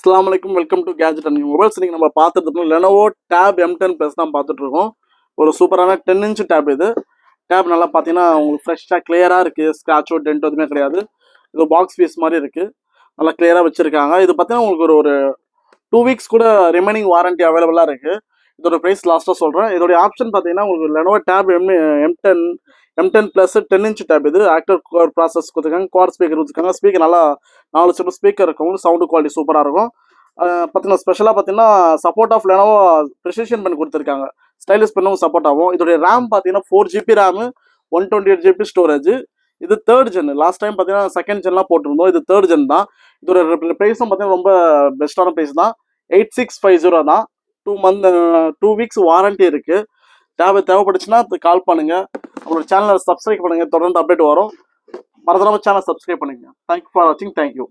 அஸ்ஸலாமு அலைக்கும், welcome to gadget and mobiles. நீங்கள் நம்ம பார்த்துட்டு லெனோவோ டேப் M10 ப்ளஸ் தான் பார்த்துட்டு இருக்கோம். ஒரு சூப்பரான 10 இன்ச் டேப் இது. டேப் நல்லா பார்த்தீங்கன்னா உங்களுக்கு ஃப்ரெஷ்ஷாக கிளியராக இருக்குது. ஸ்க்ராச்சோ டென்ட் எதுவுமே கிடையாது. இது பாக்ஸ் பீஸ் மாதிரி இருக்குது. நல்லா கிளியராக வச்சுருக்காங்க. இது பார்த்தீங்கன்னா உங்களுக்கு ஒரு 2 வீக்ஸ் கூட ரிமைனிங் வாரண்ட்டி அவைலபிளாக இருக்குது. இதோட ப்ரைஸ் லாஸ்ட்டாக சொல்கிறேன். இதோடைய ஆப்ஷன் பார்த்தீங்கன்னா உங்களுக்கு Lenovo tab M10 plus 10 inch tab. இது ஆக்டிவ் கோர் ப்ராசஸ் கொடுத்துருக்காங்க. குவாட் ஸ்பீக்கர் கொடுத்துருக்காங்க. ஸ்பீக்கர் நல்லா 4 ஸ்டெப் ஸ்பீக்கர் இருக்கும். சவுண்டு குவாலிட்டி சூப்பராக இருக்கும். பார்த்தீங்கன்னா ஸ்பெஷலாக பார்த்தீங்கன்னா சப்போர்ட் ஆஃப் லெனோவோ ப்ரிசிஷன் பண்ணி கொடுத்துருக்காங்க. ஸ்டைலிஷ் பண்ணவும் சப்போர்ட் ஆகும். இதோடைய ரேம் பார்த்தீங்கன்னா 4 GB ரேமு, 128 GB ஸ்டோரேஜ். இது 3rd ஜென். லாஸ்ட் டைம் பார்த்தீங்கன்னா 2nd ஜென்லாம் போட்டிருந்தோம். இது 3rd ஜென் தான். இதோட ப்ரைஸும் பார்த்தீங்கன்னா ரொம்ப பெஸ்ட்டான ப்ரைஸ் தான். 8650 தான். 2 வீக்ஸ் வாரண்ட்டி இருக்குது. தேவைப்பட்டுச்சுன்னா கால் பண்ணுங்க. நம்மளோட சேனலை சப்ஸ்கிரைப் பண்ணுங்க. தொடர்ந்து அப்டேட் வரும். மறந்துடாம சேனல் சப்ஸ்கிரைப் பண்ணுங்க. தேங்க்யூ ஃபார் வாட்சிங். தேங்க்யூ.